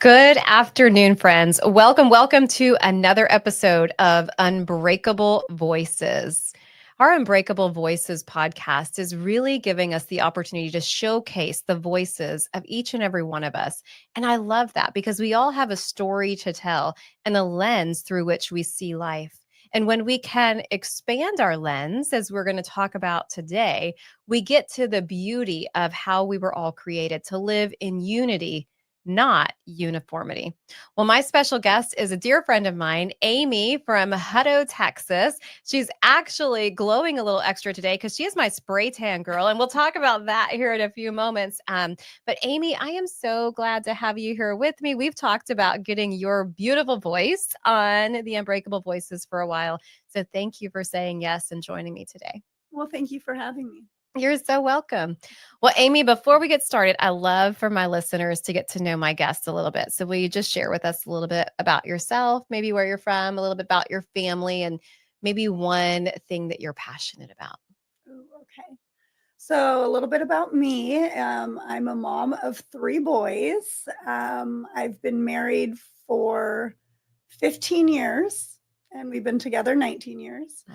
Good afternoon, friends. Welcome to another episode of Unbreakable Voices. Our Unbreakable Voices podcast is really giving us the opportunity to showcase the voices of each and every one of us. And I love that because we all have a story to tell and a lens through which we see life. And when we can expand our lens, as we're going to talk about today, we get to the beauty of how we were all created to live in unity, not uniformity. Well, my special guest is a dear friend of mine, Amy from Hutto, Texas. She's actually glowing a little extra today because she is my spray tan girl, and we'll talk about that here in a few moments. But Amy, I am so glad to have you here with me. We've talked about getting your beautiful voice on the Unbreakable Voices for a while. So thank you for saying yes and joining me today. Well, thank you for having me. You're so welcome. Well, Amy, before we get started, I love for my listeners to get to know my guests a little bit. So will you just share with us a little bit about yourself, maybe where you're from, a little bit about your family, and maybe one thing that you're passionate about? Ooh, okay. So a little bit about me. I'm a mom of 3 boys. I've been married for 15 years and we've been together 19 years.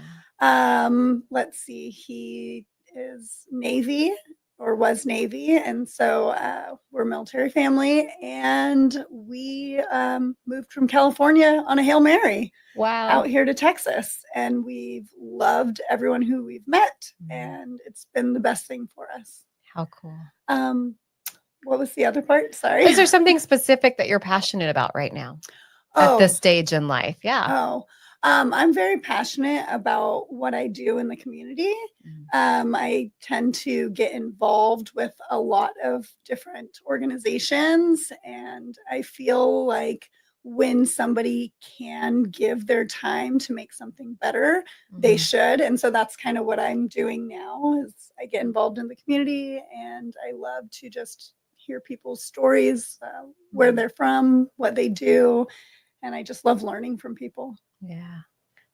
Let's see, he is Navy or was Navy. And so we're a military family, and we moved from California on a Hail Mary Wow. out here to Texas. And we've loved everyone who we've met, and it's been the best thing for us. How cool. What was the other part? Sorry. Is there something specific that you're passionate about right now at this stage in life? Yeah. I'm very passionate about what I do in the community. I tend to get involved with a lot of different organizations, and I feel like when somebody can give their time to make something better, they should. And so that's kind of what I'm doing now, is I get involved in the community, and I love to just hear people's stories, where they're from, what they do. And I just love learning from people. Yeah.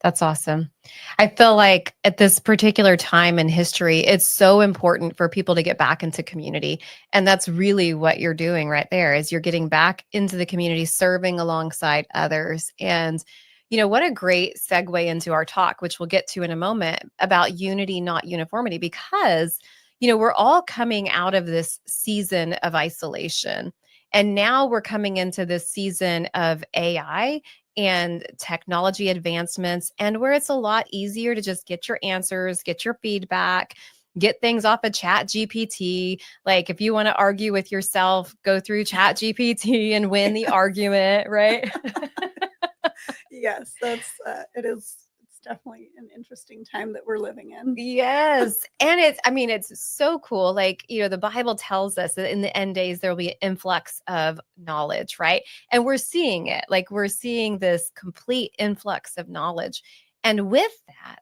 That's awesome. I feel like at this particular time in history, it's so important for people to get back into community. And that's really what you're doing right there, is you're getting back into the community, serving alongside others. And, what a great segue into our talk, which we'll get to in a moment, about unity, not uniformity, because, we're all coming out of this season of isolation. And now we're coming into this season of AI and technology advancements, and where it's a lot easier to just get your answers, get your feedback, get things off of Chat GPT. Like if you want to argue with yourself, go through Chat GPT and win the argument, right? Yes, it's definitely an interesting time that we're living in. Yes. And it's so cool. Like, the Bible tells us that in the end days, there will be an influx of knowledge, right? And we're seeing it. Like, we're seeing this complete influx of knowledge. And with that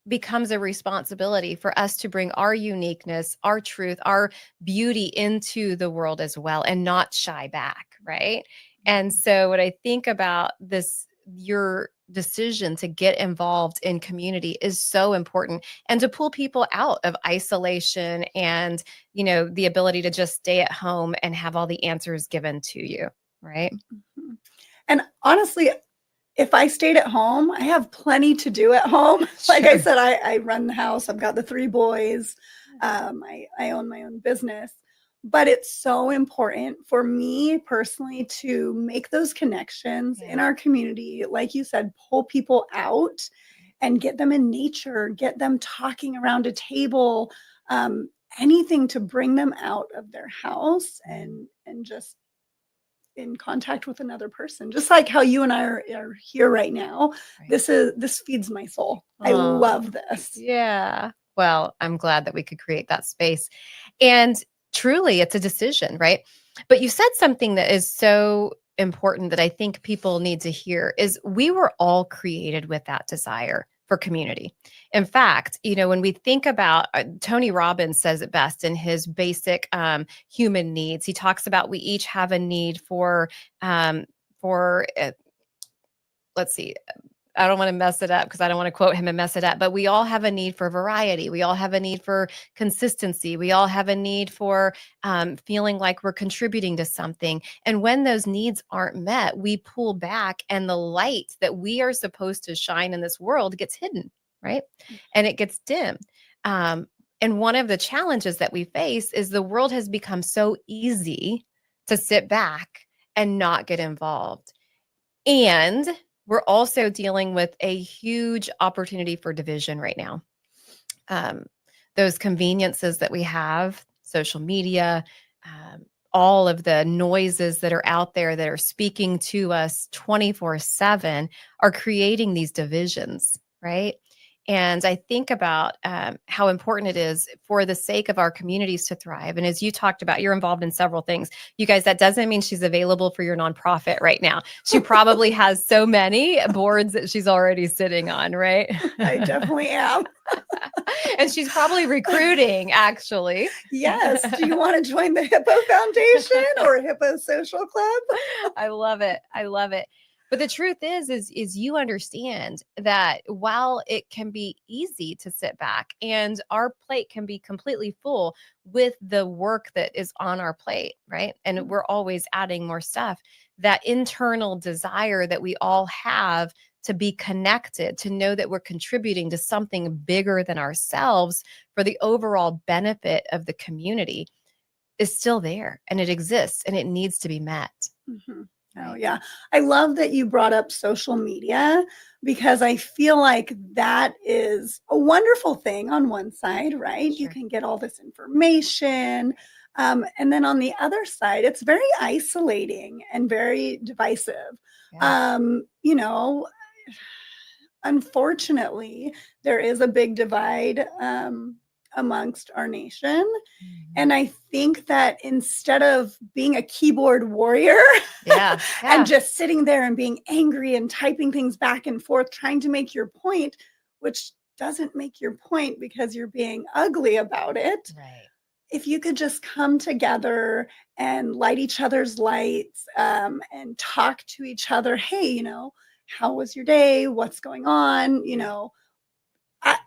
becomes a responsibility for us to bring our uniqueness, our truth, our beauty into the world as well, and not shy back, right? And so when I think about this, your decision to get involved in community is so important, and to pull people out of isolation and, the ability to just stay at home and have all the answers given to you, right? And honestly, if I stayed at home, I have plenty to do at home. Like I said, I run the house. I've got the 3 boys. I own my own business. But it's so important for me personally to make those connections in our community. Like you said, pull people out and get them in nature, get them talking around a table, anything to bring them out of their house and just in contact with another person, just like how you and I are here right now. Right. This feeds my soul. I love this. Yeah. Well, I'm glad that we could create that space. And truly, it's a decision, right? But you said something that is so important that I think people need to hear, is we were all created with that desire for community. In fact, when we think about, Tony Robbins says it best in his basic human needs. He talks about we each have a need for let's see, I don't want to mess it up because I don't want to quote him and mess it up, but we all have a need for variety. We all have a need for consistency. We all have a need for feeling like we're contributing to something. And when those needs aren't met, we pull back and the light that we are supposed to shine in this world gets hidden, right? And it gets dim. And one of the challenges that we face is the world has become so easy to sit back and not get involved. And we're also dealing with a huge opportunity for division right now. Those conveniences that we have, social media, all of the noises that are out there that are speaking to us 24/7 are creating these divisions, right? And I think about how important it is for the sake of our communities to thrive. And as you talked about, you're involved in several things. You guys, that doesn't mean she's available for your nonprofit right now. She probably has so many boards that she's already sitting on, right? I definitely am. And she's probably recruiting, actually. Yes. Do you want to join the Hippo Foundation or Hippo Social Club? I love it. I love it. But the truth is you understand that while it can be easy to sit back and our plate can be completely full with the work that is on our plate, right? And we're always adding more stuff, that internal desire that we all have to be connected, to know that we're contributing to something bigger than ourselves for the overall benefit of the community is still there, and it exists and it needs to be met. Mm-hmm. Oh, yeah. I love that you brought up social media because I feel like that is a wonderful thing on one side, right? Sure. You can get all this information. And then on the other side, it's very isolating and very divisive. Yeah. Unfortunately, there is a big divide amongst our nation. And I think that instead of being a keyboard warrior and just sitting there and being angry and typing things back and forth, trying to make your point, which doesn't make your point because you're being ugly about it. Right. If you could just come together and light each other's lights and talk to each other, hey, how was your day? What's going on?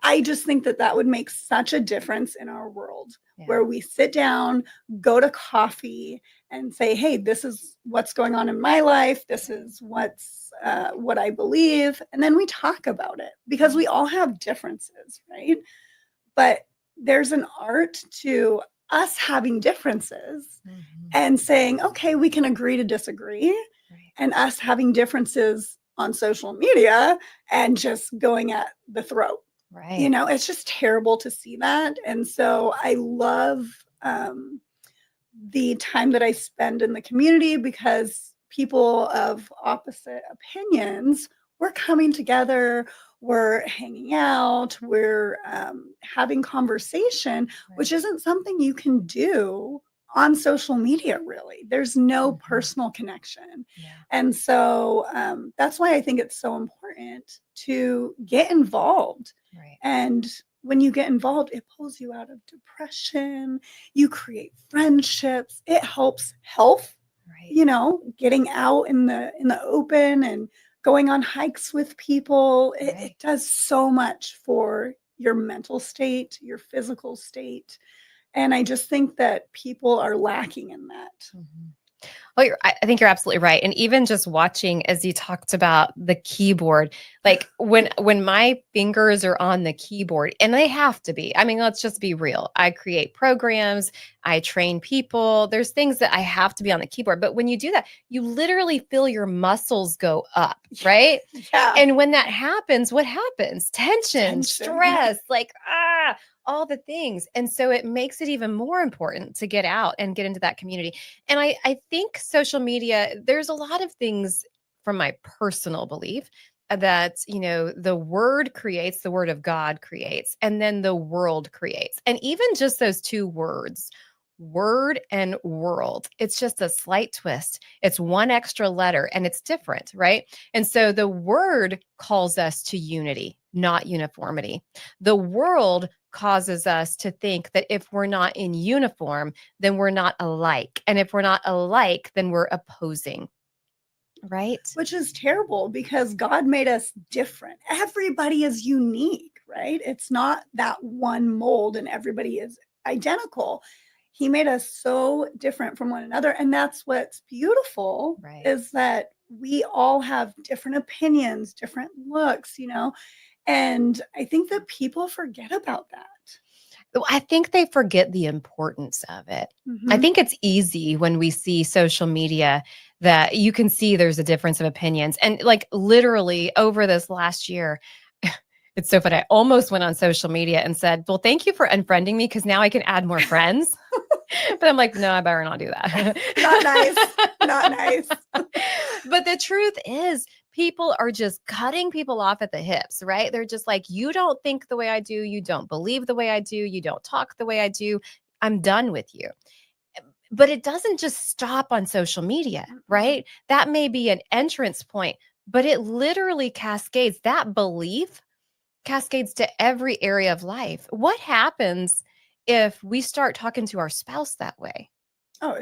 I just think that would make such a difference in our world where we sit down, go to coffee and say, hey, this is what's going on in my life. This is what I believe. And then we talk about it because we all have differences, right? But there's an art to us having differences and saying, okay, we can agree to disagree, and us having differences on social media and just going at the throat. Right. It's just terrible to see that. And so I love the time that I spend in the community because people of opposite opinions, we're coming together, we're hanging out, we're having conversation, which isn't something you can do on social media, really. There's no personal connection. And so that's why I think it's so important to get involved. And when you get involved, it pulls you out of depression. You create friendships. It helps health, getting out in the open and going on hikes with people. It does so much for your mental state, your physical state. And I just think that people are lacking in that. Well, I think you're absolutely right. And even just watching, as you talked about the keyboard, like when my fingers are on the keyboard, and they have to be, I mean, let's just be real. I create programs, I train people. There's things that I have to be on the keyboard. But when you do that, you literally feel your muscles go up, right? Yeah. And when that happens, what happens? Tension. Stress, all the things. And so it makes it even more important to get out and get into that community. And I think social media, there's a lot of things from my personal belief that, the word creates, the word of God creates, and then the world creates. And even just those two words, word and world, it's just a slight twist. It's one extra letter and it's different, right? And so the word calls us to unity, not uniformity. The world causes us to think that if we're not in uniform, then we're not alike. And if we're not alike, then we're opposing. Right. which is terrible because God made us different. Everybody is unique, right? It's not that one mold and everybody is identical. He made us so different from one another. And that's what's beautiful Right. is that we all have different opinions, different looks, and I think that people forget about that. I think they forget the importance of it. I Mhm. think it's easy when we see social media that you can see there's a difference of opinions. And like literally over this last year, it's so funny. I almost went on social media and said, well, thank you for unfriending me because now I can add more friends. But I'm like, no, I better not do that. Not nice. Not nice. But the truth is, people are just cutting people off at the hips, right? They're just like, you don't think the way I do. You don't believe the way I do. You don't talk the way I do. I'm done with you. But it doesn't just stop on social media, right? That may be an entrance point, but it literally cascades. That belief cascades to every area of life. What happens if we start talking to our spouse that way? Oh,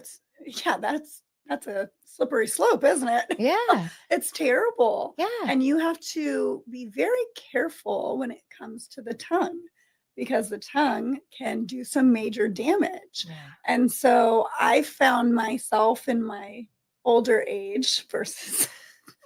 that's a slippery slope, isn't it? Yeah. It's terrible. Yeah. And you have to be very careful when it comes to the tongue because the tongue can do some major damage. Yeah. And so I found myself in my older age versus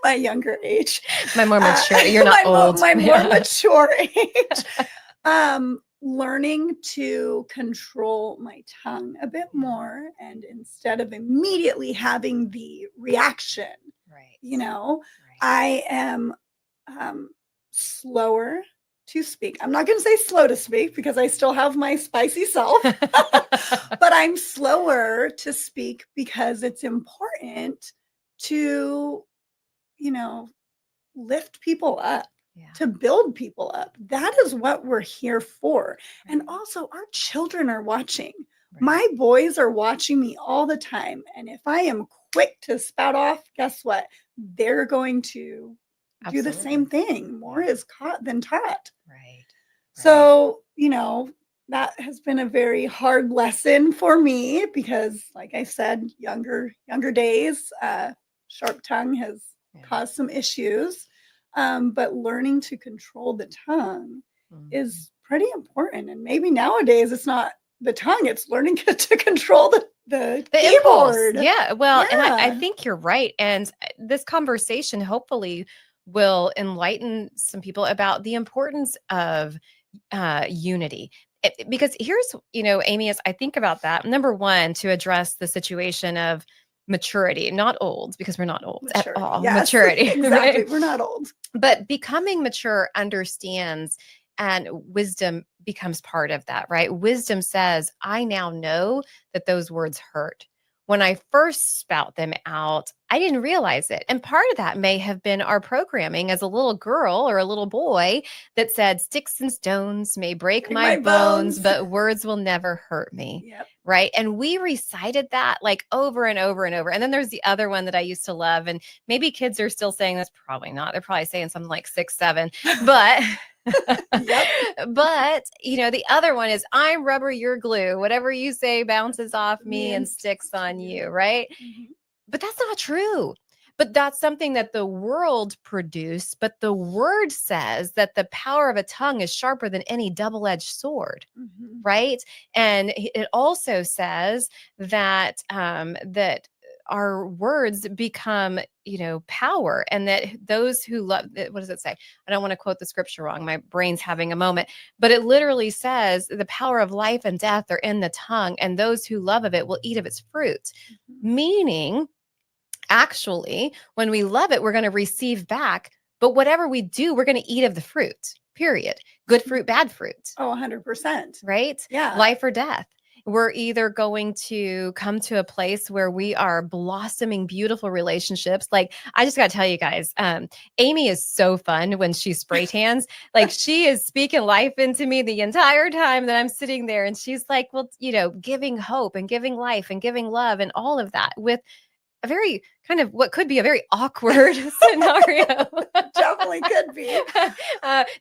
my younger age. My more mature. You're not old. My more Yeah. mature age. Learning to control my tongue a bit more and instead of immediately having the reaction, Right. Right. Right. I am slower to speak. I'm not going to say slow to speak because I still have my spicy self, but I'm slower to speak because it's important to, lift people up. Yeah. To build people up. That is what we're here for. And Right. also, our children are watching. Right. My boys are watching me all the time. And if I am quick to spout off, guess what? They're going to do the same thing. More is caught than taught. Right. So, that has been a very hard lesson for me because, like I said, younger days, sharp tongue has caused some issues. But learning to control the tongue is pretty important. And maybe nowadays it's not the tongue, it's learning to control the keyboard. Impulse. Yeah. Well, and I Yeah. think you're right. And this conversation hopefully will enlighten some people about the importance of unity. Because here's, Amy, as I think about that, number one, to address the situation of maturity, not old, because we're not old at Maturity. all. Yes, Maturity. exactly. Right? We're not old. But becoming mature understands and wisdom becomes part of that, right? Wisdom says, I now know that those words hurt. When I first spout them out, I didn't realize it. And part of that may have been our programming as a little girl or a little boy that said, sticks and stones may break my bones, but words will never hurt me. Yep. Right. And we recited that like over and over and over. And then there's the other one that I used to love. And maybe kids are still saying this. Probably not. They're probably saying something like 6, 7. But Yep. but the other one is I'm rubber, you're glue. Whatever you say bounces off me and sticks on you, right? Mm-hmm. But that's not true. But that's something that the world produced. But the word says that the power of a tongue is sharper than any double-edged sword, right? And it also says that that our words become, power, and that those who love, what does it say? I don't want to quote the scripture wrong. My brain's having a moment, but it literally says the power of life and death are in the tongue, and those who love of it will eat of its fruit. Meaning, actually, when we love it, we're going to receive back. But whatever we do, we're going to eat of the fruit, period. Good fruit, bad fruit. Oh, 100%. Right? Yeah. Life or death. We're either going to come to a place where we are blossoming beautiful relationships. Like, I just got to tell you guys, Amy is so fun when she spray tans. Like, she is speaking life into me the entire time that I'm sitting there. And she's like, well, giving hope and giving life and giving love and all of that with a very kind of what could be a very awkward scenario. Definitely could be.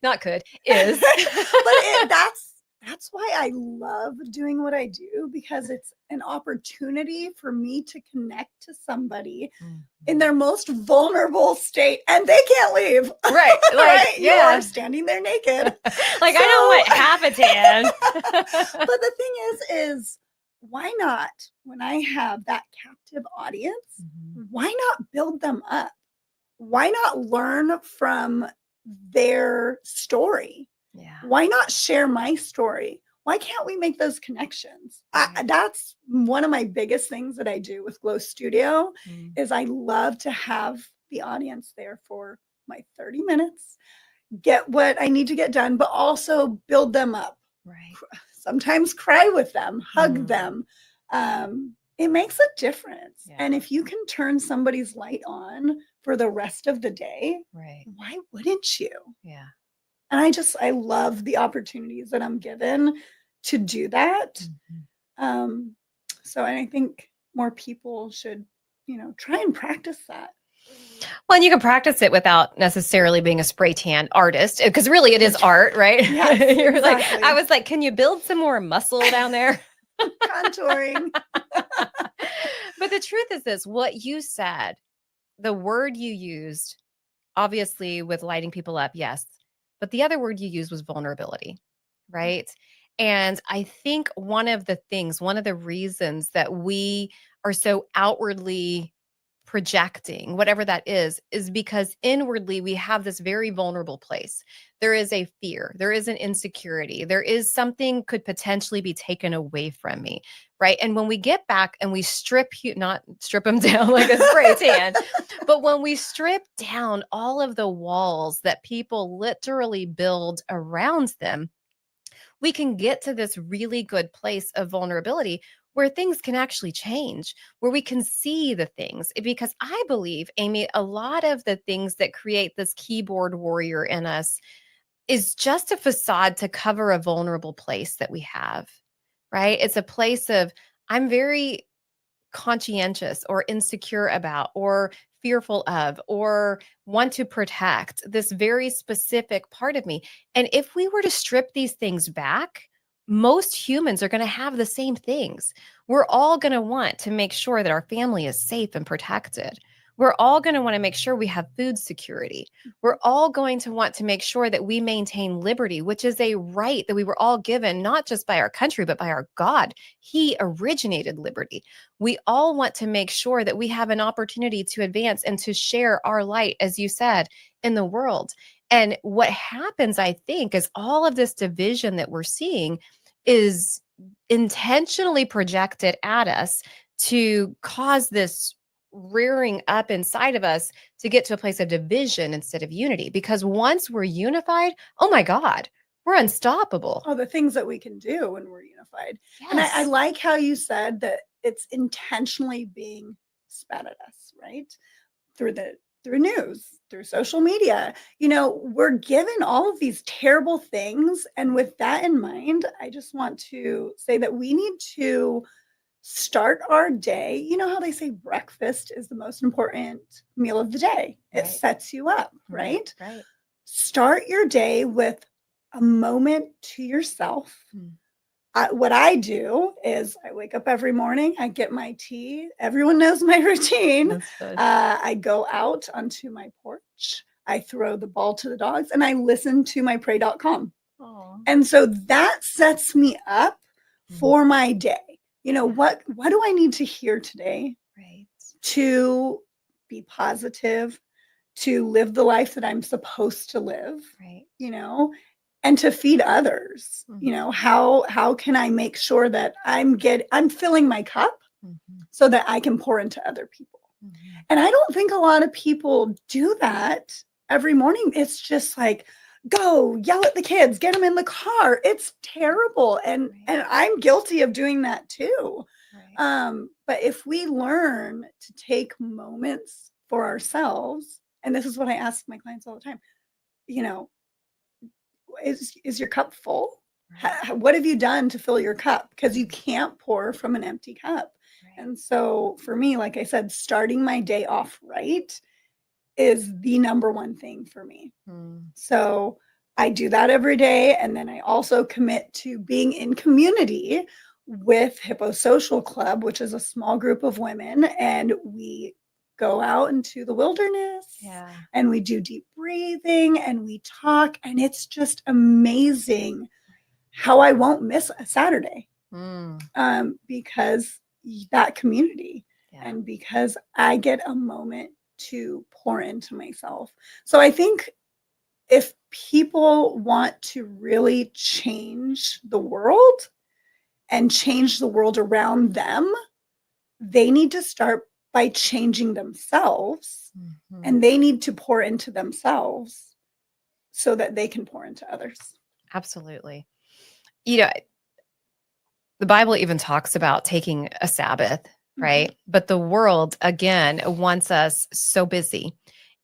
Not could, is. But that's that's why I love doing what I do, because it's an opportunity for me to connect to somebody in their most vulnerable state, and they can't leave. Right. Like, right? yeah. You're standing there naked. Like, I don't want half a tan. But the thing is why not, when I have that captive audience, why not build them up? Why not learn from their story? Yeah. Why not share my story? Why can't we make those connections? Right. That's one of my biggest things that I do with Glow Studio is I love to have the audience there for my 30 minutes, get what I need to get done, but also build them up. Right. Sometimes cry with them, hug them. It makes a difference. Yeah. And if you can turn somebody's light on for the rest of the day, Right. why wouldn't you? Yeah. And I love the opportunities that I'm given to do that. So, and I think more people should, try and practice that. Well, and you can practice it without necessarily being a spray tan artist, because really it is art, right? Yes, You're exactly. like, I was like, can you build some more muscle down there? Contouring. But the truth is this, what you said, the word you used, obviously with lighting people up, yes. But the other word you used was vulnerability, right? And I think one of the reasons that we are so outwardly projecting, whatever that is because inwardly we have this very vulnerable place. There is a fear, there is an insecurity, there is something could potentially be taken away from me, right? And when we get back and we not strip them down like a spray tan, but when we strip down all of the walls that people literally build around them, we can get to this really good place of vulnerability where things can actually change, where we can see the things. Because I believe, Amy, a lot of the things that create this keyboard warrior in us is just a facade to cover a vulnerable place that we have, right? It's a place of, I'm very conscientious or insecure about or fearful of or want to protect this very specific part of me. And if we were to strip these things back, most humans are going to have the same things. We're all going to want to make sure that our family is safe and protected. We're all going to want to make sure we have food security. We're all going to want to make sure that we maintain liberty, which is a right that we were all given, not just by our country, but by our God. He originated liberty. We all want to make sure that we have an opportunity to advance and to share our light, as you said, in the world. And what happens, I think, is all of this division that we're seeing is intentionally projected at us to cause this rearing up inside of us to get to a place of division instead of unity. Because once we're unified, oh my God, we're unstoppable. Oh, the things that we can do when we're unified. Yes. And I like how you said that it's intentionally being spat at us, right? Through news, through social media. We're given all of these terrible things. And with that in mind, I just want to say that we need to start our day. You know how they say breakfast is the most important meal of the day? It sets you up, right? Right. Start your day with a moment to yourself. What I do is I wake up every morning, I get my tea. Everyone knows my routine. I go out onto my porch, I throw the ball to the dogs, and I listen to my pray.com. And so that sets me up for my day. What do I need to hear today to be positive, to live the life that I'm supposed to live, and to feed others? How can I make sure that I'm filling my cup so that I can pour into other people? And I don't think a lot of people do that every morning. It's just like, go yell at the kids, get them in the car. It's terrible. And I'm guilty of doing that too. But if we learn to take moments for ourselves, and this is what I ask my clients all the time, is your cup full? What have you done to fill your cup? Because you can't pour from an empty cup. And so for me, like I said, starting my day off right is the number one thing for me. So I do that every day. And then I also commit to being in community with Hippo Social Club, which is a small group of women. And we go out into the wilderness and we do deep breathing and we talk. And it's just amazing how I won't miss a Saturday because that community and because I get a moment to pour into myself. So I think if people want to really change the world and change the world around them, they need to start by changing themselves and they need to pour into themselves so that they can pour into others. Absolutely. You know, the Bible even talks about taking a Sabbath, right? But the world, again, wants us so busy.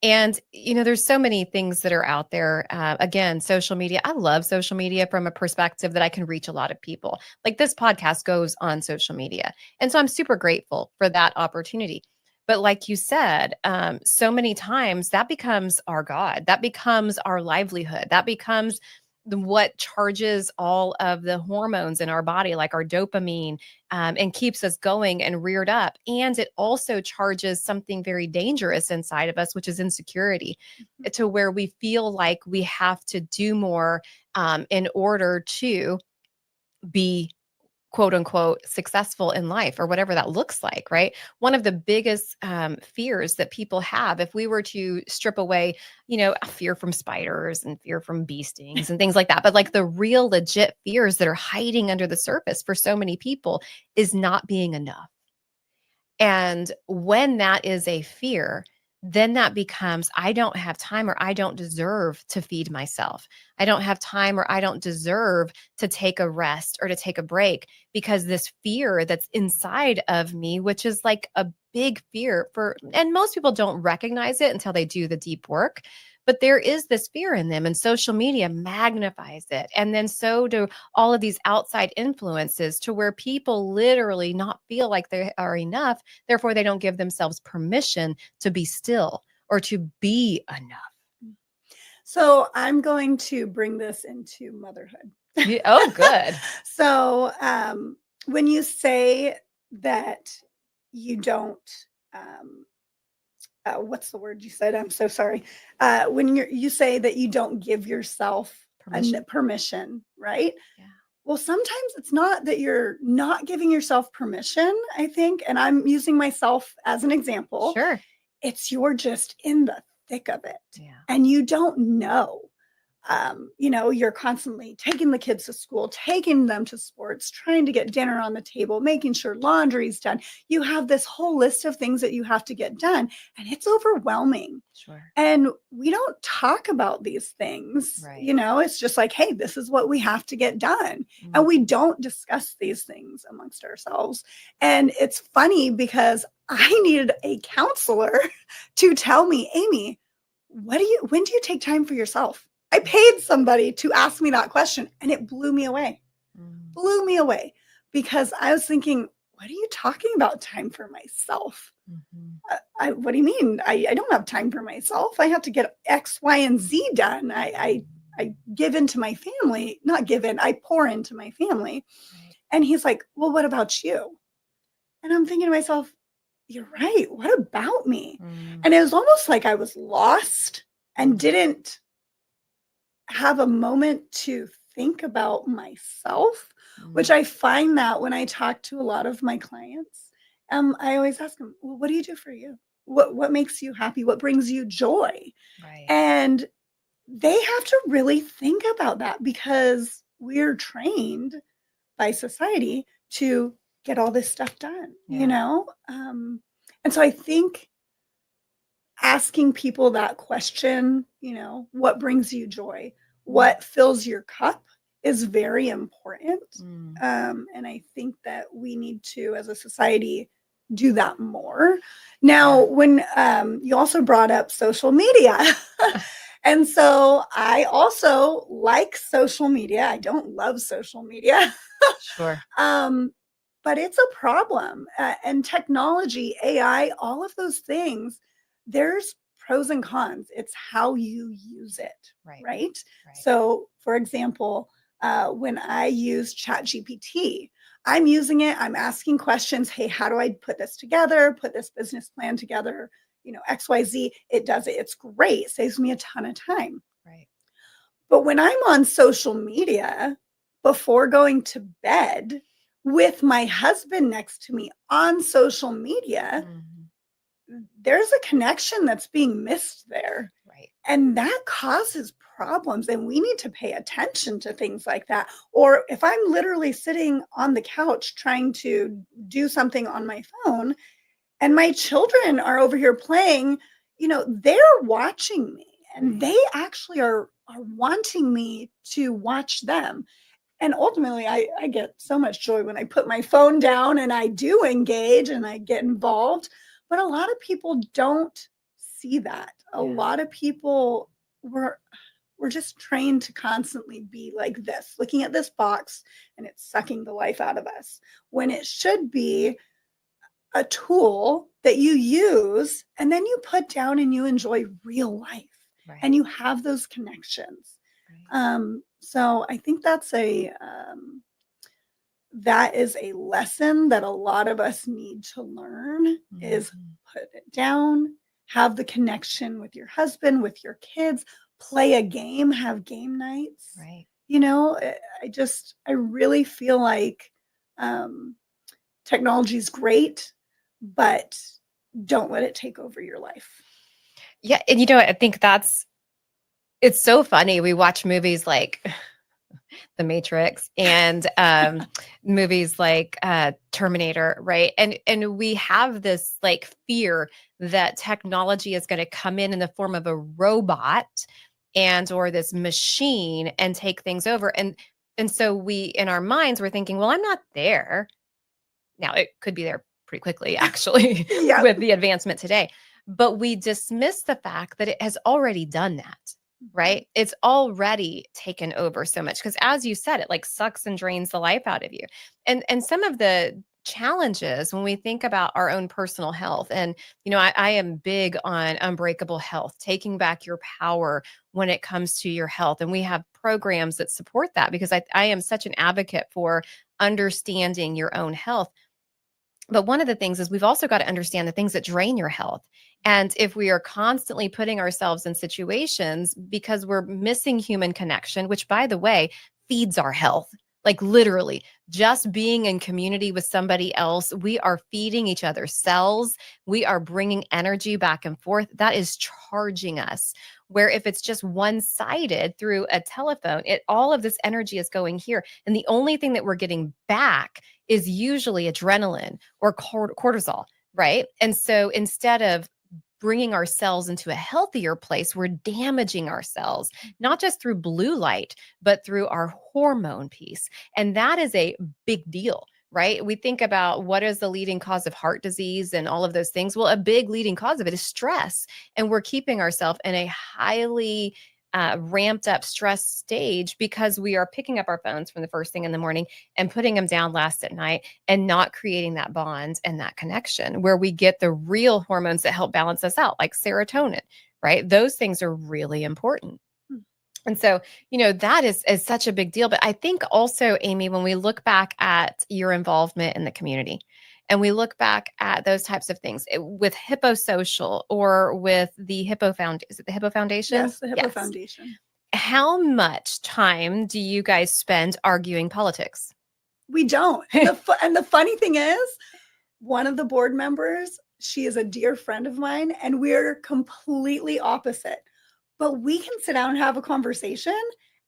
And, there's so many things that are out there. Again, social media. I love social media from a perspective that I can reach a lot of people. Like this podcast goes on social media. And so I'm super grateful for that opportunity. But like you said, so many times that becomes our God. That becomes our livelihood. That becomes what charges all of the hormones in our body, like our dopamine, and keeps us going and reared up. And it also charges something very dangerous inside of us, which is insecurity, to where we feel like we have to do more in order to be quote unquote successful in life, or whatever that looks like, right? One of the biggest fears that people have, if we were to strip away, fear from spiders and fear from bee stings and things like that, but like the real legit fears that are hiding under the surface for so many people is not being enough. And when that is a fear, then that becomes, I don't have time, or I don't deserve to feed myself. I don't have time, or I don't deserve to take a rest or to take a break, because this fear that's inside of me, which is like a big fear and most people don't recognize it until they do the deep work. But there is this fear in them, and social media magnifies it. And then so do all of these outside influences, to where people literally not feel like they are enough. Therefore, they don't give themselves permission to be still or to be enough. So I'm going to bring this into motherhood. Oh, good. So when you say that you don't, what's the word you said? I'm so sorry. When you say that you don't give yourself permission, right? Yeah. Well, sometimes it's not that you're not giving yourself permission, I think, and I'm using myself as an example. Sure. It's you're just in the thick of it. Yeah. And you don't know. You're constantly taking the kids to school, taking them to sports, trying to get dinner on the table, making sure laundry's done. You have this whole list of things that you have to get done, and it's overwhelming. Sure. And we don't talk about these things. Right. It's just like, hey, this is what we have to get done. And we don't discuss these things amongst ourselves. And it's funny because I needed a counselor to tell me, Amy, when do you take time for yourself? I paid somebody to ask me that question, and it blew me away. Blew me away, because I was thinking, what are you talking about, time for myself? What do you mean? I don't have time for myself. I have to get X, Y, and Z done. I give into my family, not give in, I pour into my family. Right. And he's like, well, what about you? And I'm thinking to myself, you're right. What about me? And it was almost like I was lost and didn't have a moment to think about myself, which I find that when I talk to a lot of my clients, I always ask them, well, what do you do for you? What makes you happy? What brings you joy? Right. And they have to really think about that, because we're trained by society to get all this stuff done, And so I think asking people that question, what brings you joy, what fills your cup, is very important. And I think that we need to, as a society, do that more. Now, when you also brought up social media, and so I also like social media. I don't love social media. Sure. But it's a problem. And technology, AI, all of those things, there's pros and cons. It's how you use it, Right. right? Right. So, for example, when I use ChatGPT, I'm using it, I'm asking questions. Hey, how do I put this together, put this business plan together? XYZ, it does it. It's great, saves me a ton of time. Right. But when I'm on social media before going to bed with my husband next to me on social media, there's a connection that's being missed there. Right. And that causes problems. And we need to pay attention to things like that. Or if I'm literally sitting on the couch trying to do something on my phone and my children are over here playing, they're watching me and they actually are wanting me to watch them. And ultimately, I get so much joy when I put my phone down and I do engage and I get involved. But a lot of people don't see that. A lot of people we're just trained to constantly be like this, looking at this box, and it's sucking the life out of us. When it should be a tool that you use and then you put down and you enjoy real life. Right. And you have those connections. Right. So I think that is a lesson that a lot of us need to learn is put it down, have the connection with your husband, with your kids, play a game, have game nights. Right. I really feel like technology is great, but don't let it take over your life. Yeah. And I think it's so funny. We watch movies like The Matrix and movies like Terminator, right? And we have this like fear that technology is going to come in the form of a robot or this machine and take things over. And so we, in our minds, we're thinking, well, I'm not there. Now it could be there pretty quickly, actually, with the advancement today. But we dismiss the fact that it has already done that. Right? It's already taken over so much because, as you said, it like sucks and drains the life out of you. And some of the challenges when we think about our own personal health, and I am big on unbreakable health, taking back your power when it comes to your health, and we have programs that support that because I am such an advocate for understanding your own health. But one of the things is we've also got to understand the things that drain your health. And if we are constantly putting ourselves in situations because we're missing human connection, which, by the way, feeds our health, like literally just being in community with somebody else, we are feeding each other's cells. We are bringing energy back and forth. That is charging us. Where if it's just one-sided through a telephone, all of this energy is going here. And the only thing that we're getting back is usually adrenaline or cortisol, right? And so instead of bringing ourselves into a healthier place, we're damaging ourselves, not just through blue light, but through our hormone piece. And that is a big deal, right? We think about what is the leading cause of heart disease and all of those things. Well, a big leading cause of it is stress. And we're keeping ourselves in a highly ramped up stress stage because we are picking up our phones from the first thing in the morning and putting them down last at night and not creating that bond and that connection where we get the real hormones that help balance us out, like serotonin, right? Those things are really important. And so, that is such a big deal. But I think also, Amy, when we look back at your involvement in the community and we look back at those types of things with Hippo Social or with the Hippo Foundation, is it the Hippo Foundation? Yes, the Hippo Foundation. How much time do you guys spend arguing politics? We don't. And the funny thing is, one of the board members, she is a dear friend of mine, and we're completely opposite. But we can sit down and have a conversation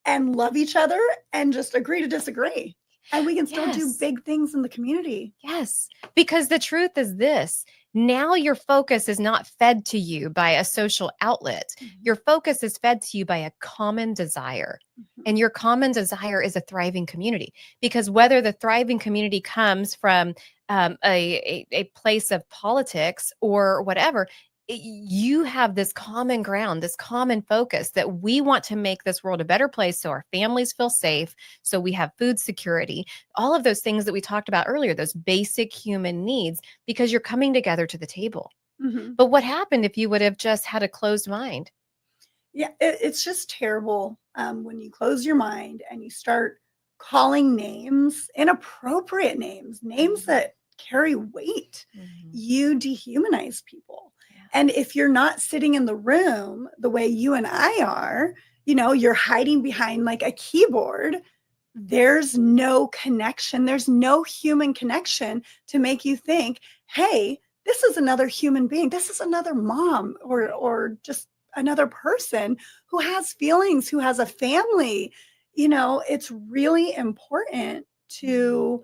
and love each other and just agree to disagree. And we can still do big things in the community. Yes, because the truth is this. Now your focus is not fed to you by a social outlet. Your focus is fed to you by a common desire. And your common desire is a thriving community. Because whether the thriving community comes from a place of politics or whatever, you have this common ground, this common focus that we want to make this world a better place so our families feel safe, so we have food security, all of those things that we talked about earlier, those basic human needs, because you're coming together to the table. Mhm. But what happened if you would have just had a closed mind? Yeah, it's just terrible when you close your mind and you start calling names, inappropriate names, names Mhm. that carry weight. Mhm. You dehumanize people. Yeah. And if you're not sitting in the room the way you and I are, you're hiding behind like a keyboard, there's no connection. There's no human connection to make you think, hey, this is another human being. This is another mom or just another person who has feelings, who has a family. It's really important Mhm. to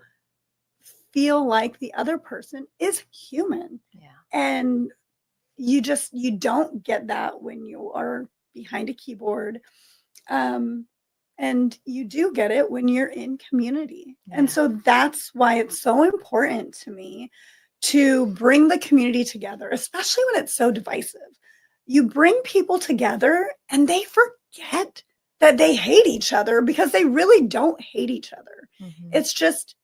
feel like the other person is human. Yeah. And you don't get that when you are behind a keyboard. Um, and you do get it when you're in community. And Yeah. so that's why it's so important to me to bring the community together, especially when it's so divisive. You bring people together and they forget that they hate each other because they really don't hate each other. Mhm. It's just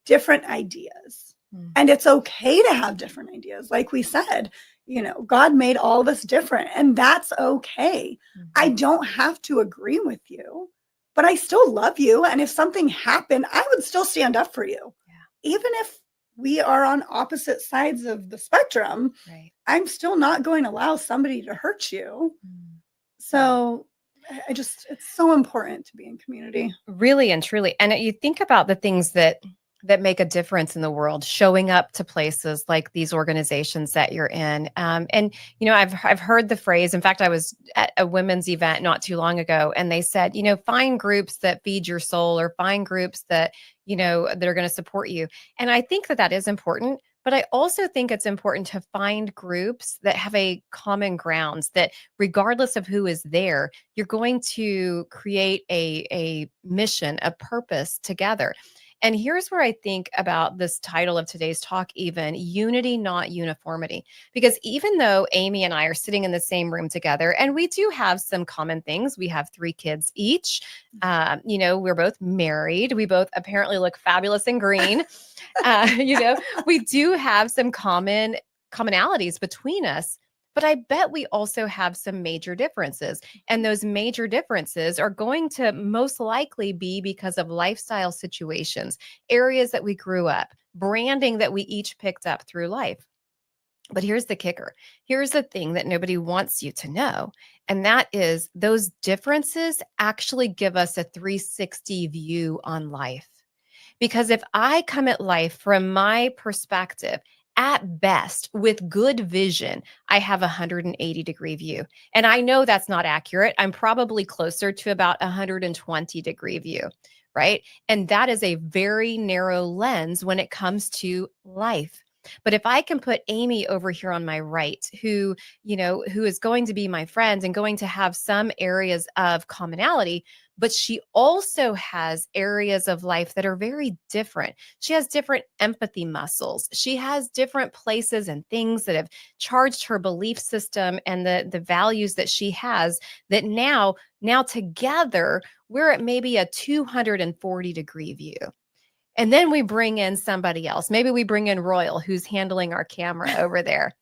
different ideas. Mhm. And it's okay to have different ideas. Like we said, God made all of us different, and that's okay. I Mhm. don't have to agree with you, but I still love you. And if something happened, I would still stand up for you. Yeah. Even if we are on opposite sides of the spectrum, Right. I'm still not going to allow somebody to hurt you. Mm. Yeah. So it's so important to be in community. Really and truly. And you think about the things that make a difference in the world, showing up to places like these organizations that you're in. And I've heard the phrase. In fact, I was at a women's event not too long ago, and they said, find groups that feed your soul, or find groups that that are going to support you. And I think that is important. But I also think it's important to find groups that have a common grounds, that regardless of who is there, you're going to create a mission, a purpose together. And here's where I think about this title of today's talk, even unity, not uniformity. Because even though Amy and I are sitting in the same room together, and we do have some common things, we have 3 kids each. We're both married. We both apparently look fabulous in green. We do have some commonalities between us. But I bet we also have some major differences. And those major differences are going to most likely be because of lifestyle situations, areas that we grew up, branding that we each picked up through life. But here's the kicker. Here's the thing that nobody wants you to know. And that is those differences actually give us a 360 view on life. Because if I come at life from my perspective, at best, with good vision, I have a 180-degree view. And I know that's not accurate. I'm probably closer to about a 120-degree view, right? And that is a very narrow lens when it comes to life. But if I can put Amy over here on my right, who is going to be my friend and going to have some areas of commonality, but she also has areas of life that are very different. She has different empathy muscles. She has different places and things that have charged her belief system and the values that she has, that now together we're at maybe a 240-degree view. And then we bring in somebody else. Maybe we bring in Royal, who's handling our camera over there,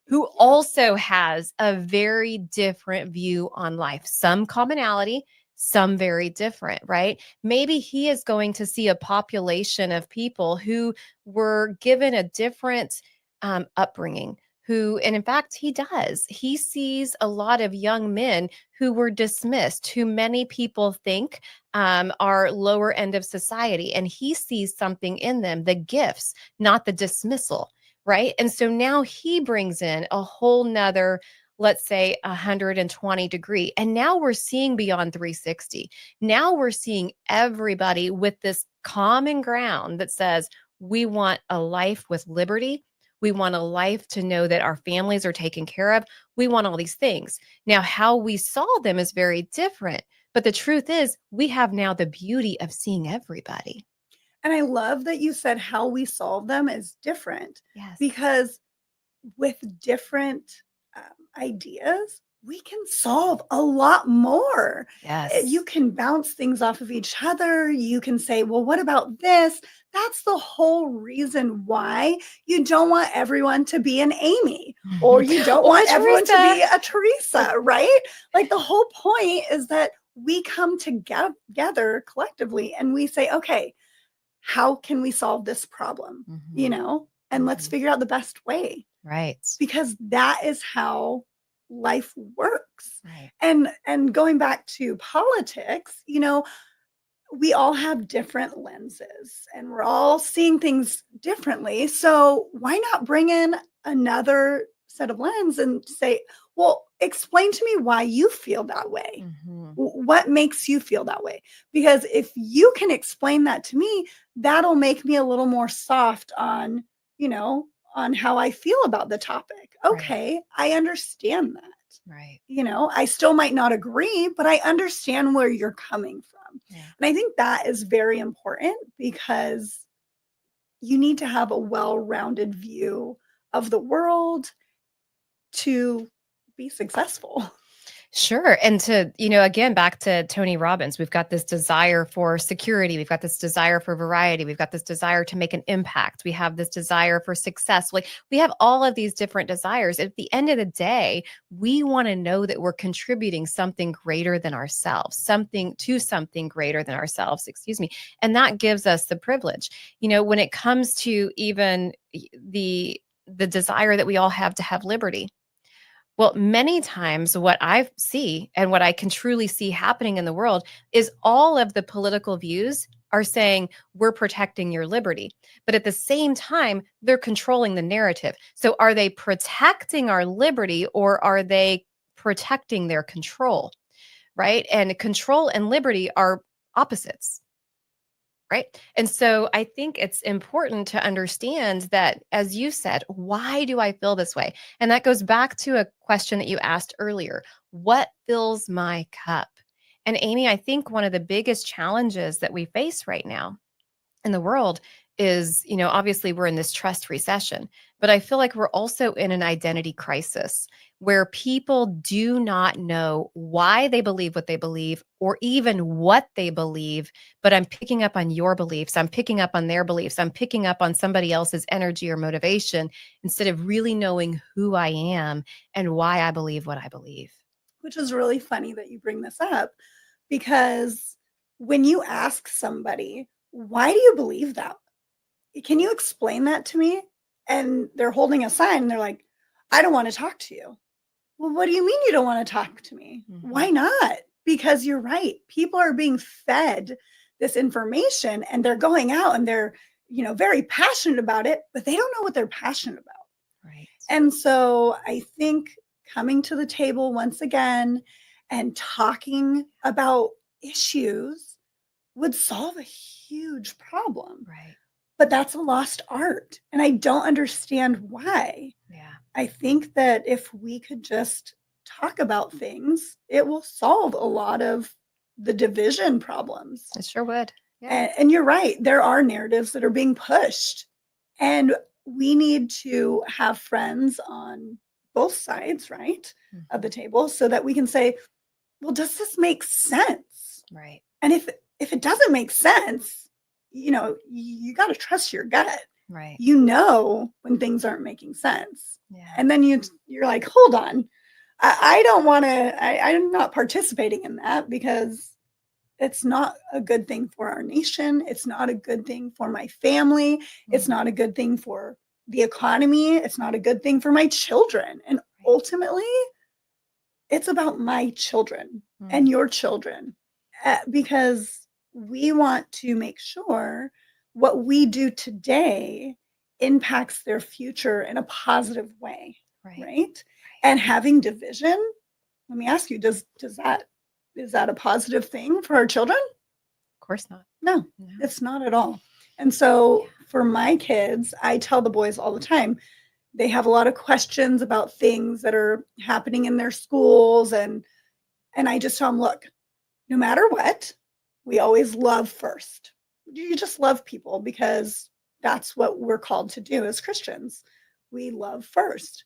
who Yeah. also has a very different view on life, some commonality, some very different, right? Maybe he is going to see a population of people who were given a different upbringing. And in fact, he does. He sees a lot of young men who were dismissed, who many people think are lower end of society. And he sees something in them, the gifts, not the dismissal, right? And so now he brings in a whole nother, let's say 120-degree. And now we're seeing beyond 360. Now we're seeing everybody with this common ground that says, we want a life with liberty. We want a life to know that our families are taken care of. We want all these things. Now, how we saw them is very different. But the truth is, we have now the beauty of seeing everybody. And I love that you said how we solve them is different Yes. because with different ideas, we can solve a lot more. Yes. You can bounce things off of each other. You can say, well, what about this? That's the whole reason why you don't want everyone to be an Amy, or you don't Or a want everyone to Teresa. be a Teresa, right? Like the whole point is that we come together collectively and we say, okay, how can we solve this problem? And let's Mhm. figure out the best way, Right. because that is how life works. Right. And going back to politics, we all have different lenses and we're all seeing things differently. So why not bring in another set of lens and say, well, explain to me why you feel that way. Mhm. What makes you feel that way? Because if you can explain that to me, that'll make me a little more soft on, on how I feel about the topic. Right. Okay, I understand that. Right. I still might not agree, but I understand where you're coming from. Yeah. And I think that is very important, because you need to have a well-rounded view of the world to be successful. Sure. And to, again, back to Tony Robbins, we've got this desire for security. We've got this desire for variety. We've got this desire to make an impact. We have this desire for success. Like we have all of these different desires. At the end of the day, we want to know that we're contributing something greater than ourselves, something greater than ourselves, excuse me. And that gives us the privilege. When it comes to even the desire that we all have to have liberty. Well, many times what I see and what I can truly see happening in the world is all of the political views are saying we're protecting your liberty. But at the same time, they're controlling the narrative. So are they protecting our liberty or are they protecting their control? Right? And control and liberty are opposites. Right. And so I think it's important to understand that, as you said, why do I feel this way? And that goes back to a question that you asked earlier. What fills my cup? And Amy, I think one of the biggest challenges that we face right now in the world is, obviously we're in this trust recession, but I feel like we're also in an identity crisis where people do not know why they believe what they believe or even what they believe. But I'm picking up on your beliefs. I'm picking up on their beliefs. I'm picking up on somebody else's energy or motivation instead of really knowing who I am and why I believe what I believe. Which is really funny that you bring this up, because when you ask somebody, why do you believe that? Can you explain that to me? And they're holding a sign and they're like, I don't want to talk to you. Well, what do you mean you don't want to talk to me? Why not? Because you're right. People are being fed this information and they're going out and they're, very passionate about it, but they don't know what they're passionate about. Right. And so I think coming to the table once again and talking about issues would solve a huge problem. Right. But that's a lost art. And I don't understand why. Yeah. I think that if we could just talk about things, it will solve a lot of the division problems. It sure would. Yeah. And you're right. There are narratives that are being pushed. And we need to have friends on both sides, right, of the table, so that we can say, well, does this make sense? Right. And if it doesn't make sense, you got to trust your gut. Right. When things aren't making sense. Yeah. And then you're like, hold on, I don't want to, I'm not participating in that, because it's not a good thing for our nation. It's not a good thing for my family. It's not a good thing for the economy. It's not a good thing for my children. And ultimately, it's about my children and your children, because we want to make sure what we do today impacts their future in a positive way, right? And having division, let me ask you, is that a positive thing for our children? Of course not. No, it's not at all. And so for my kids, I tell the boys all the time, they have a lot of questions about things that are happening in their schools. And I just tell them, look, no matter what, we always love first. You just love people, because that's what we're called to do as Christians. We love first.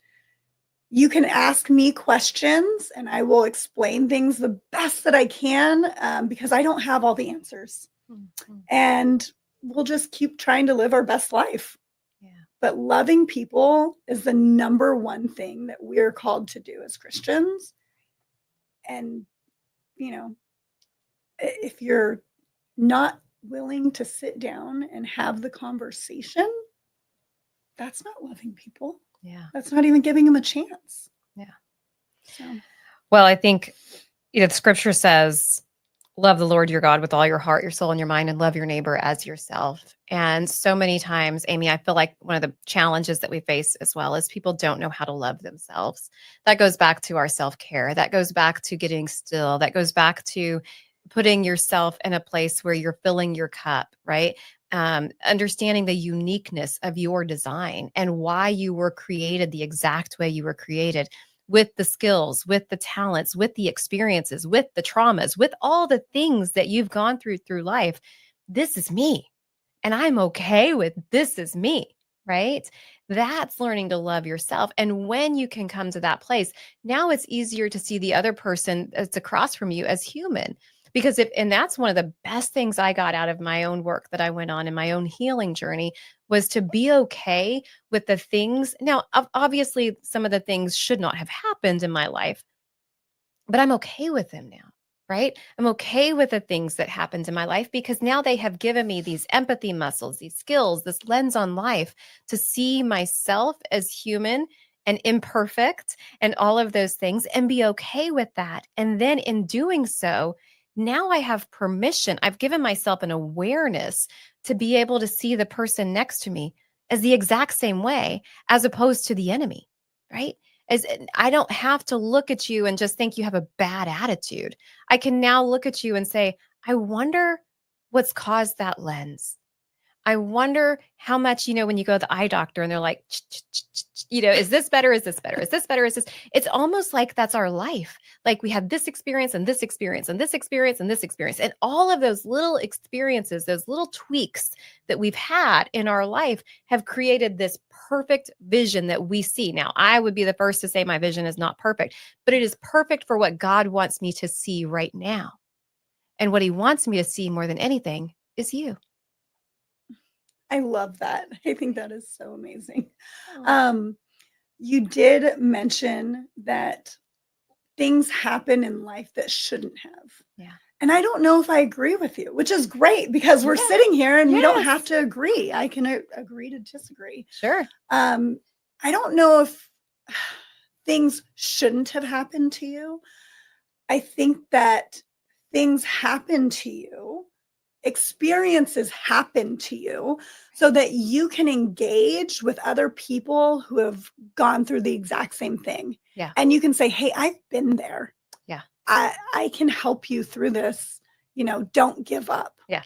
You can ask me questions and I will explain things the best that I can, because I don't have all the answers. Mhm. And we'll just keep trying to live our best life. Yeah. But loving people is the number one thing that we're called to do as Christians. And, you know, if you're not willing to sit down and have the conversation, that's not loving people. Yeah. That's not even giving them a chance. Yeah. So, Well, I think, the scripture says, love the Lord your God with all your heart, your soul, and your mind, and love your neighbor as yourself. And so many times, Amy, I feel like one of the challenges that we face as well is people don't know how to love themselves. That goes back to our self-care. That goes back to getting still. That goes back to putting yourself in a place where you're filling your cup, right? Understanding the uniqueness of your design and why you were created the exact way you were created, with the skills, with the talents, with the experiences, with the traumas, with all the things that you've gone through life. This is me. And I'm okay with this is me, right? That's learning to love yourself. And when you can come to that place, now it's easier to see the other person that's across from you as human. Because and that's one of the best things I got out of my own work that I went on in my own healing journey, was to be okay with the things. Now, obviously, some of the things should not have happened in my life, but I'm okay with them now, right? I'm okay with the things that happened in my life because now they have given me these empathy muscles, these skills, this lens on life to see myself as human and imperfect and all of those things and be okay with that. And then in doing so, now I have permission. I've given myself an awareness to be able to see the person next to me as the exact same way, as opposed to the enemy, right? As I don't have to look at you and just think you have a bad attitude. I can now look at you and say, I wonder what's caused that lens. I wonder how much, when you go to the eye doctor and they're like, is this better? Is this better? Is this better? Is this? It's almost like that's our life. Like we have this experience and this experience and this experience and this experience. And all of those little experiences, those little tweaks that we've had in our life have created this perfect vision that we see. Now, I would be the first to say my vision is not perfect, but it is perfect for what God wants me to see right now. And what he wants me to see more than anything is you. I love that. I think that is so amazing. Oh. You did mention that things happen in life that shouldn't have. Yeah. And I don't know if I agree with you, which is great because we're Yeah. sitting here and we don't Yes. have to agree. I can agree to disagree. Sure. I don't know if things shouldn't have happened to you. I think that things happen to you, experiences happen to you so that you can engage with other people who have gone through the exact same thing. Yeah. And you can say, hey, I've been there. Yeah. I can help you through this. Don't give up. Yeah.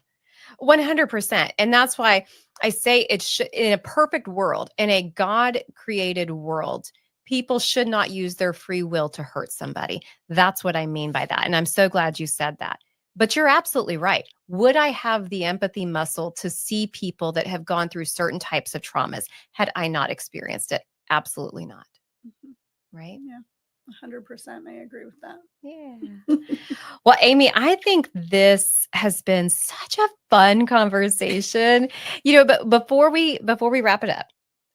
100%. And that's why I say it should, in a perfect world, in a God created world, people should not use their free will to hurt somebody. That's what I mean by that. And I'm so glad you said that. But you're absolutely right. Would I have the empathy muscle to see people that have gone through certain types of traumas had I not experienced it? Absolutely not. Mhm. Right? Yeah, 100%. I agree with that. Yeah. Well, Amy, I think this has been such a fun conversation. But before we wrap it up,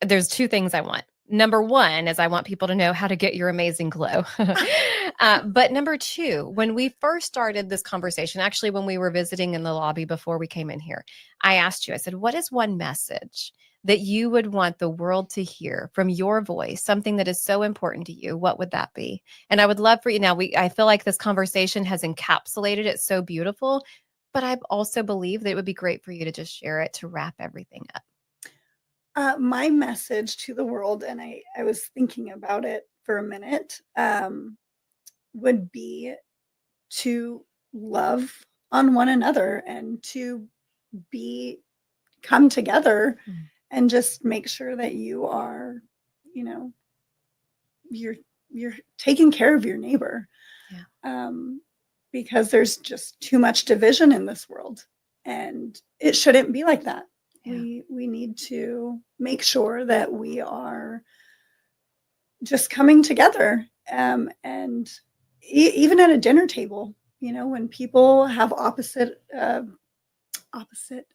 there's two things I want. Number one is I want people to know how to get your amazing glow. But number two, when we first started this conversation, actually, when we were visiting in the lobby before we came in here, I asked you, I said, what is one message that you would want the world to hear from your voice, something that is so important to you? What would that be? And I would love for you now, I feel like this conversation has encapsulated it so beautiful, but I also believe that it would be great for you to just share it to wrap everything up. My message to the world, and I was thinking about it for a minute, would be to love on one another and to come together Mm. and just make sure that you are, you know, you're taking care of your neighbor. Yeah. Because there's just too much division in this world, and it shouldn't be like that. Yeah. We need to make sure that we are just coming together, and even at a dinner table, when people have opposite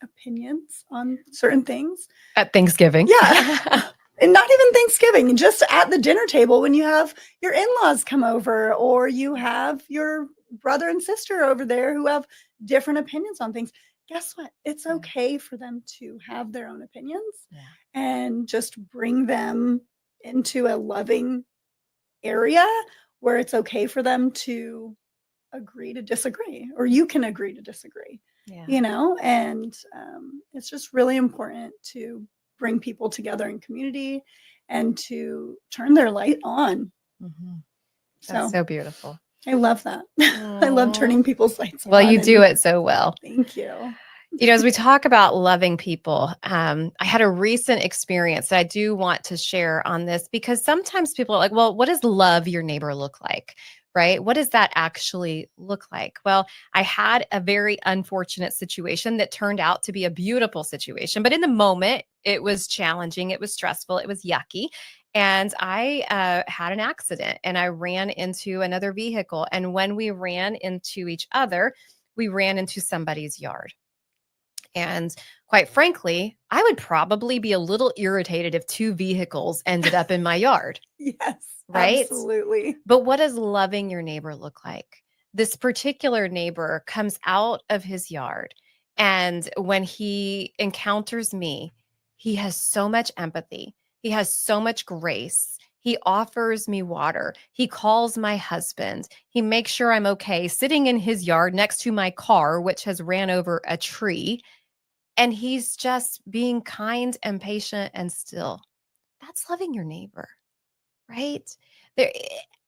opinions on certain things. At Thanksgiving. Yeah. And not even Thanksgiving, just at the dinner table when you have your in-laws come over, or you have your brother and sister over there who have different opinions on things. Guess what? It's Yeah. okay for them to have their own opinions, Yeah. and just bring them into a loving area where it's okay for them to agree to disagree, or you can agree to disagree. Yeah. And it's just really important to bring people together in community and to turn their light on. Mhm. That's So so beautiful. I love that. I love Aw. turning people's lights on. Well, you do it so well. Thank you. As we talk about loving people, I had a recent experience that I do want to share on this, because sometimes people are like, well, what does love your neighbor look like? Right? What does that actually look like? Well, I had a very unfortunate situation that turned out to be a beautiful situation. But in the moment, it was challenging. It was stressful. It was yucky. And I had an accident, and I ran into another vehicle. And when we ran into each other, we ran into somebody's yard. And quite frankly, I would probably be a little irritated if two vehicles ended up in my yard, Yes, right? absolutely. But what does loving your neighbor look like? This particular neighbor comes out of his yard, and when he encounters me, he has so much empathy. He has so much grace. He offers me water. He calls my husband. He makes sure I'm okay, sitting in his yard next to my car, which has ran over a tree. And he's just being kind and patient and still. That's loving your neighbor, right? There,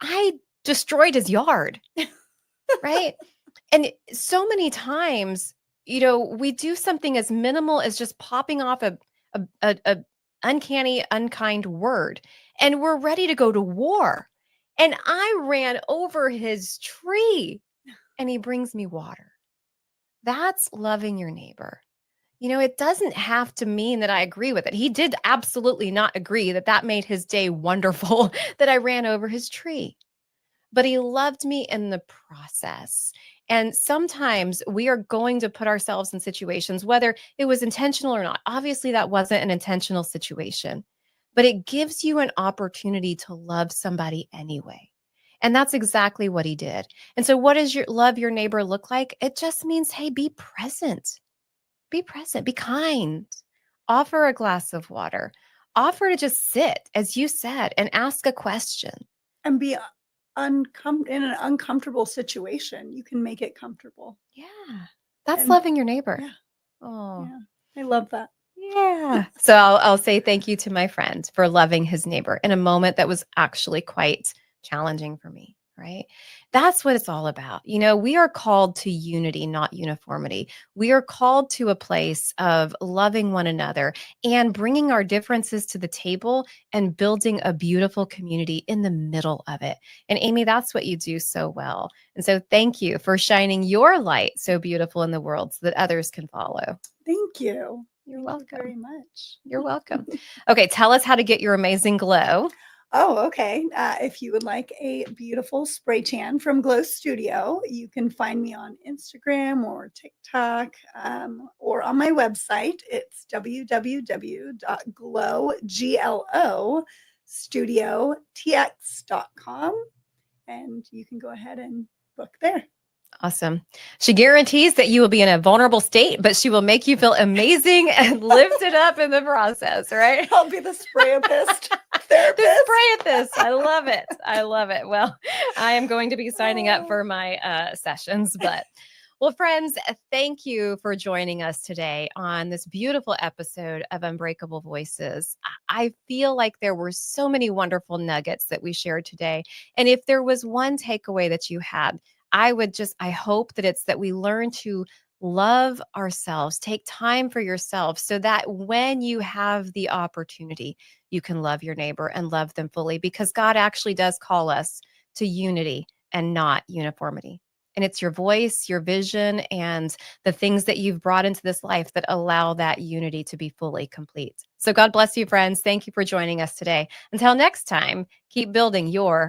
I destroyed his yard, right? And so many times, we do something as minimal as just popping off a uncanny, unkind word, and we're ready to go to war. And I ran over his tree, and he brings me water. That's loving your neighbor. It doesn't have to mean that I agree with it. He did absolutely not agree that that made his day wonderful that I ran over his tree, but he loved me in the process. And sometimes we are going to put ourselves in situations, whether it was intentional or not. Obviously, that wasn't an intentional situation, but it gives you an opportunity to love somebody anyway. And that's exactly what he did. And so, what does your love your neighbor look like? It just means, hey, be present. Be present, be kind, offer a glass of water, offer to just sit, as you said, and ask a question. And be in an uncomfortable situation, you can make it comfortable. Yeah, that's And loving your neighbor. yeah, Oh, yeah, I love that. yeah. So I'll say thank you to my friend for loving his neighbor in a moment that was actually quite challenging for me, right? That's what it's all about. We are called to unity, not uniformity. We are called to a place of loving one another and bringing our differences to the table and building a beautiful community in the middle of it. And Amy, that's what you do so well. And so thank you for shining your light so beautiful in the world so that others can follow. Thank you. You're Thank welcome. you very much. You're welcome. Okay, tell us how to get your amazing glow. Oh, okay. If you would like a beautiful spray tan from Glow Studio, you can find me on Instagram or TikTok, or on my website. It's www.glowstudiotx.com, and you can go ahead and book there. Awesome. She guarantees that you will be in a vulnerable state, but she will make you feel amazing and lifted up in the process, right? I'll be the sprayapist therapist. The sprayapist. I love it. I love it. Well, I am going to be signing up for my sessions, but well, friends, thank you for joining us today on this beautiful episode of Unbreakable Voices. I feel like there were so many wonderful nuggets that we shared today. And if there was one takeaway that you had, I hope that it's that we learn to love ourselves, take time for yourself so that when you have the opportunity, you can love your neighbor and love them fully, because God actually does call us to unity and not uniformity. And it's your voice, your vision, and the things that you've brought into this life that allow that unity to be fully complete. So God bless you, friends. Thank you for joining us today. Until next time, keep building your